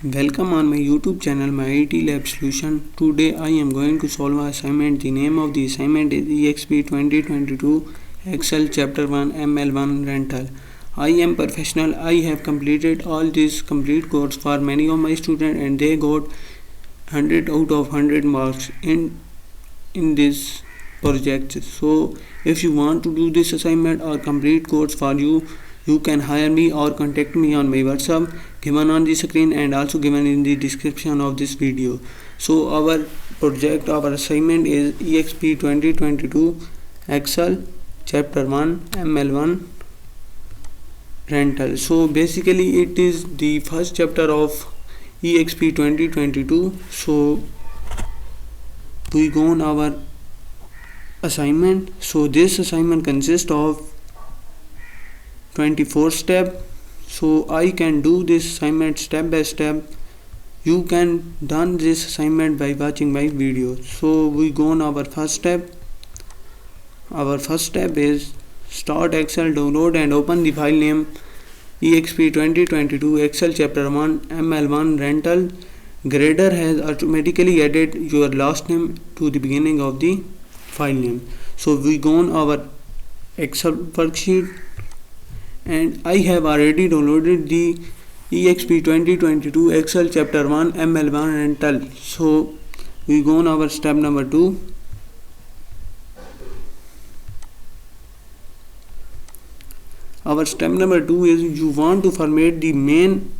Welcome on my YouTube channel, my IT Lab Solution. Today I am going to solve an assignment. The name of the assignment is EXP 2022 Excel Chapter 1 ML1 Rental. I am professional. I have completed all these complete course for many of my students and they got 100 out of 100 marks in this project. So if you want to do this assignment or complete course for you can hire me or contact me on my WhatsApp given on the screen and also given in the description of this video. So our assignment is EXP 2022 Excel Chapter 1 ML1 Rental. So basically it is the first chapter of EXP 2022. So we go on our assignment. So this assignment consists of 24 steps. So I can do this assignment step by step. You can done this assignment by watching my video. So we go on our first step. Our first step is start Excel, download and open the file name EXP 2022 Excel Chapter 1 ML1 Rental. Grader has automatically added your last name to the beginning of the file name. So we go on our Excel worksheet and I have already downloaded the EXP 2022 Excel Chapter 1 ML1 Rental. So we go on our step number 2. Our step number 2 is you want to format the main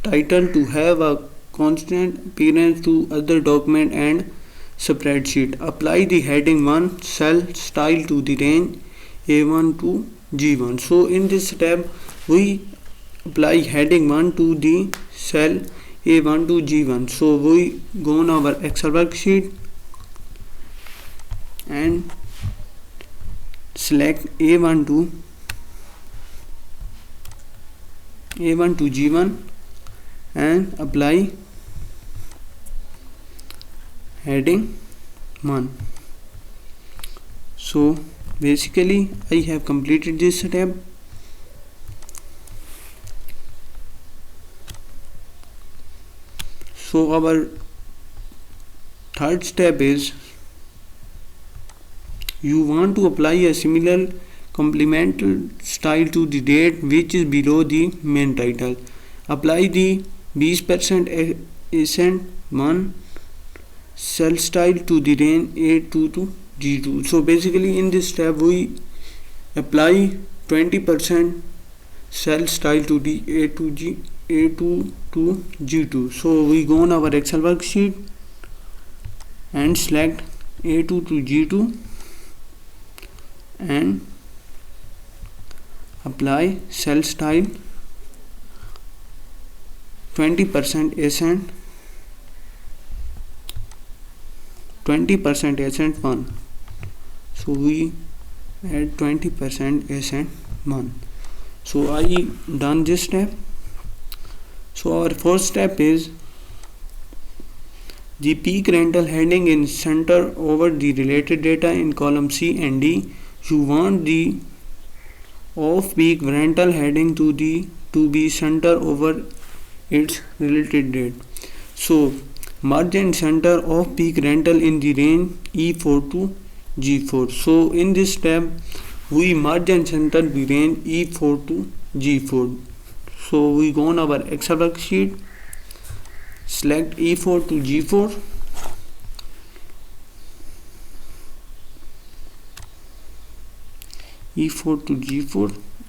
title to have a constant appearance to other document and spreadsheet. Apply the heading 1 cell style to the range A1 to G1. So in this step we apply heading 1 to the cell A1 to G1. So we go on our Excel worksheet and select A1 to G1 and apply heading 1. So basically I have completed this step. So our third step is you want to apply a similar complemental style to the date which is below the main title. Apply the 20% accent 1 cell style to the range A2 to G2. So basically in this step we apply 20% cell style to the A2 to G2. So we go on our Excel worksheet and select A2 to G2 and apply cell style 20% accent 1. So we add 20% accent 1. So I done this step. So our fourth step is the peak rental heading in center over the related data in column C and D. You want the off peak rental heading to be center over its related date. So merge and center of peak rental in the range E4 to G4. So in this step we merge and center the range E4 to G4. So we go on our Excel worksheet, select E4 to G4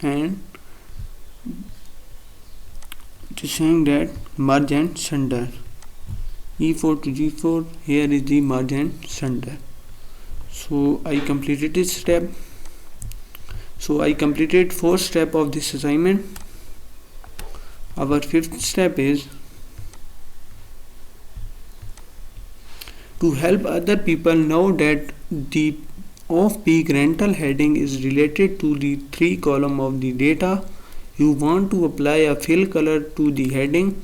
and it is saying that merge and center E4 to G4. Here is the merge and center. So I completed this step. So I completed fourth step of this assignment. Our fifth step is to help other people know that the off-peak rental heading is related to the 3 column of the data. You want to apply a fill color to the heading.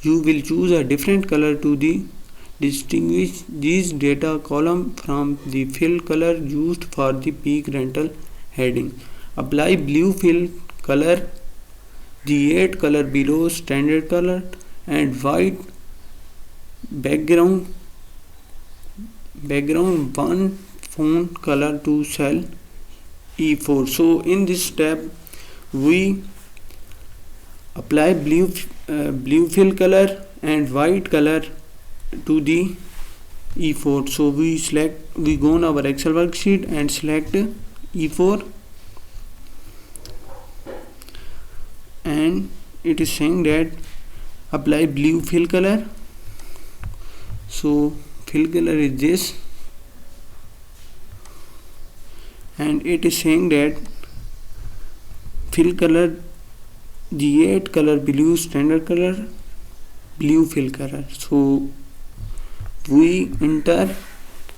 You will choose a different color to distinguish these data column from the fill color used for the peak rental heading. Apply blue fill color, the 8 color below standard color and white background one font color to cell E4. So in this step we apply blue fill color and white color to the E4. So we go on our Excel worksheet and select E4, and it is saying that apply blue fill color. So fill color is this, and it is saying that fill color G8 color blue, standard color blue fill color. So we enter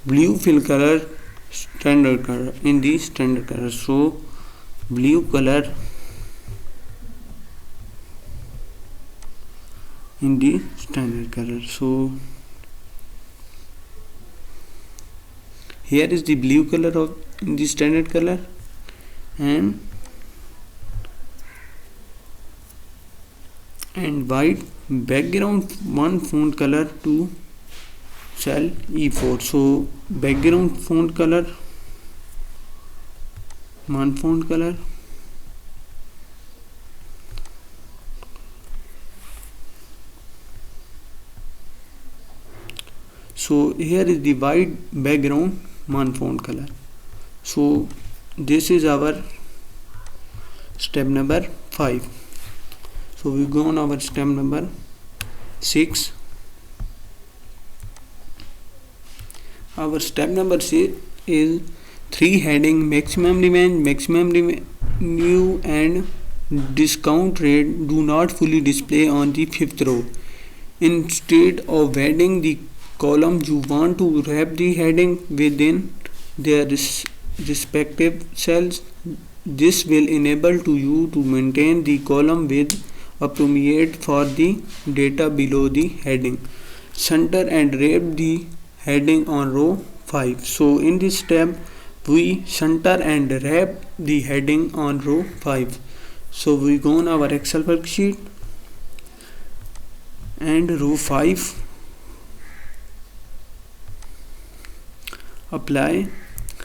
blue fill color, standard color in the standard color. So blue color in the standard color. So here is the blue color of in the standard color, and white background one font color to cell E4. So background font color one font color, so here is the white background one font color. So this is our step number 5. So we go on our step number 6. Our step number 6 is 3 heading: maximum demand, maximum revenue and discount rate do not fully display on the 5th row. Instead of adding the column, you want to wrap the heading within their respective cells. This will enable to you to maintain the column with appropriate for the data below the heading. Center and wrap the heading on row 5. So in this step we center and wrap the heading on row 5. So we go on our Excel worksheet and row 5, apply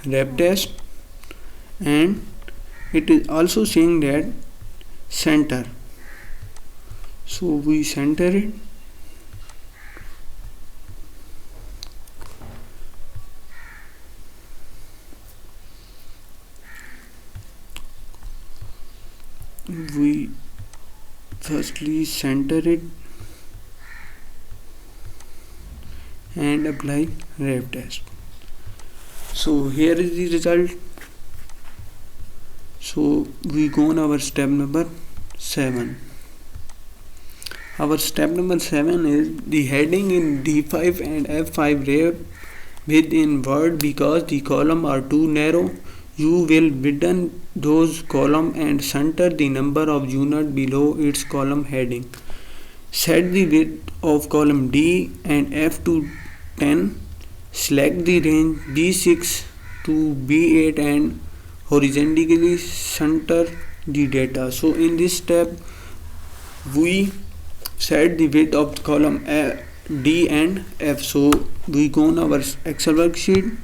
wrap test, and it is also saying that center. So we center it, we firstly center it and apply wrap test. So here is the result. So we go on our step number 7. Our step number 7 is the heading in D5 and F5 wrap within word. Because the column are too narrow, you will widen those column and center the number of unit below its column heading. Set the width of column D and F to 10. Select the range B6 to B8 and horizontally center the data. So in this step we set the width of the column D and F. So we go on our Excel worksheet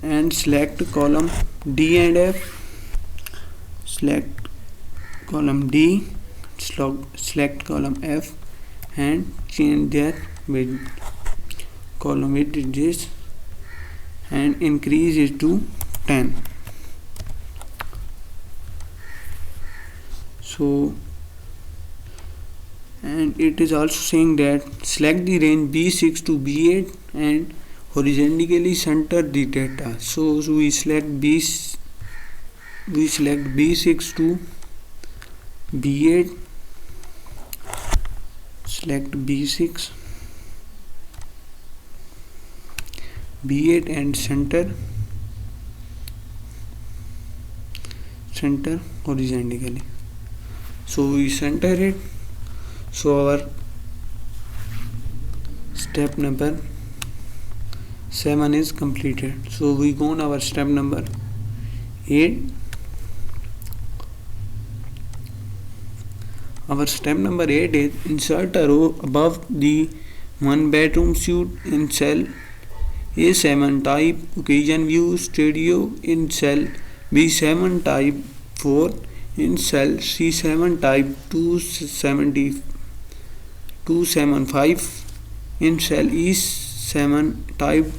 and select column D and F. Select column D, select column F and change their width. Column width is this and increase it to 10. So and it is also saying that select the range B6 to B8 and horizontally center the data. So we select B6 to B8, select B6, B8 and center horizontally. So we center it. So our step number 7 is completed. So we go on our step number 8. our step number 8 is insert a row above the one bedroom suite in cell A7 type occasion view studio in cell B7 type 4 in cell C7 type 275 in cell E7 type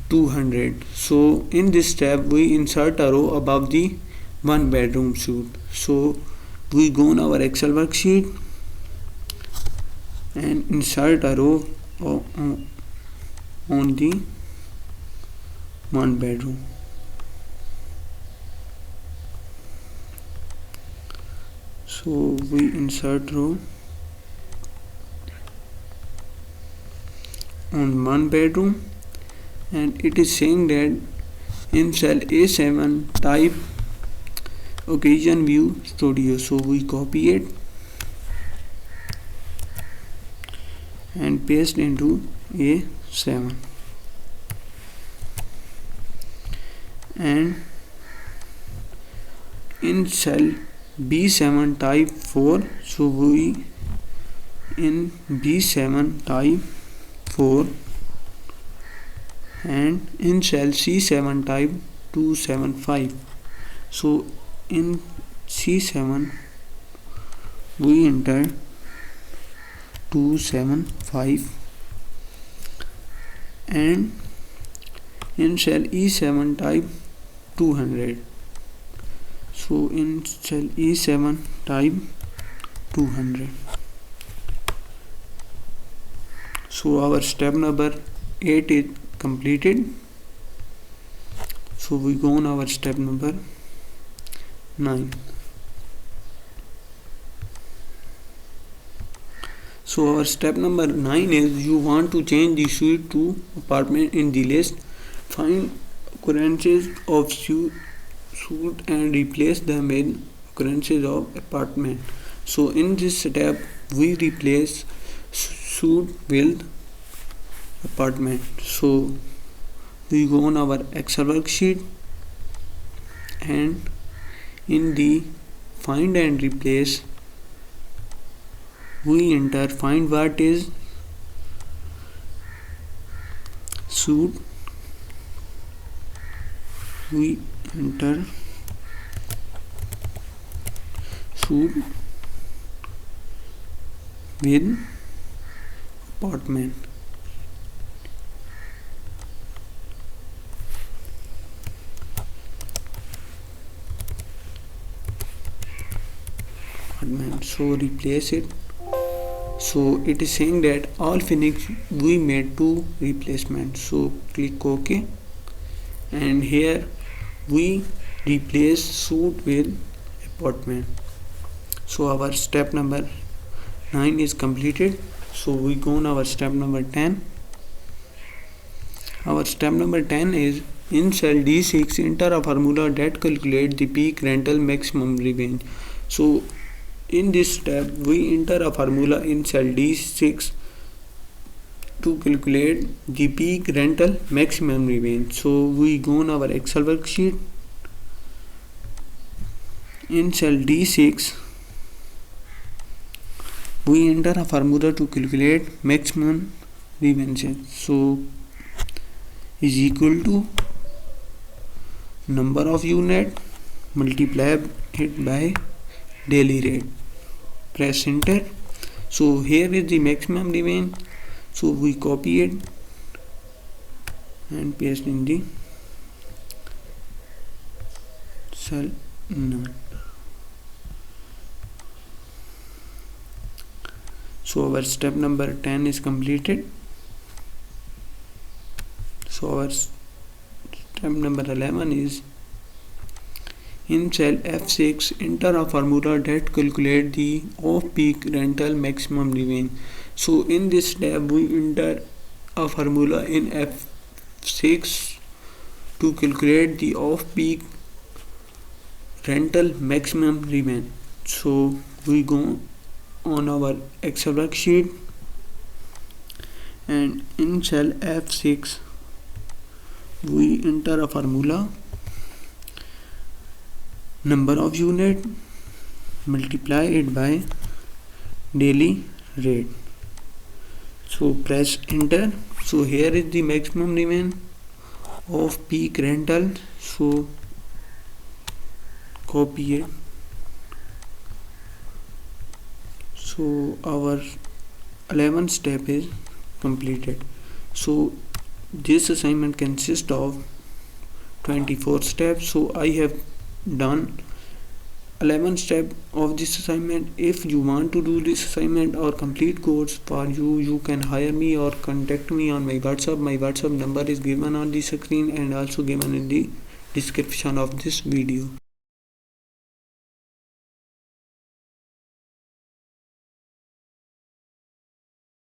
200. So in this step we insert a row above the one bedroom suite. So we go on our Excel worksheet and insert a row on the one bedroom. So we insert row on one bedroom, and it is saying that in cell A7 type occasion view studio. So we copy it and paste into A7, and in cell B7 type 4, so we in B7 type 4, and in cell C7 type 275. So in C7 we enter 275, and in cell E7 type 200. So in cell E7 type 200. So our step number 8 is completed. So we go on our step number 9. So our step number 9 is you want to change the suite to apartment in the list. Find occurrences of suite and replace them with occurrences of apartment. So in this step we replace suite with apartment. So we go on our Excel worksheet and in the find and replace we enter find what is suite. We enter suite with apartment. So replace it. So it is saying that all finished we made 2 replacements. So click OK, and here we replace suite with apartment. So our step number 9 is completed. So we go on our step number 10. Our step number 10 is in cell D6 enter a formula that calculates the peak rental maximum range. So in this step we enter a formula in cell D6 to calculate the peak rental maximum range. So we go on our Excel worksheet. In cell D6 we enter a formula to calculate maximum range. So is equal to number of unit multiply it by daily rate. Press enter. So here is the maximum range. So we copy it and paste in the cell 9. So our step number 10 is completed. So our step number 11 is in cell F6 enter a formula that calculates the off-peak rental maximum range. So in this step we enter a formula in F6 to calculate the off-peak rental maximum range. So we go on our Excel worksheet and in cell F6 we enter a formula number of unit multiply it by daily rate. So press enter. So here is the maximum demand of peak rental. So copy it. So our 11th step is completed. So this assignment consists of 24 steps. So I have done 11 step of this assignment. If you want to do this assignment or complete course for you can hire me or contact me on my WhatsApp. My WhatsApp number is given on the screen and also given in the description of this video.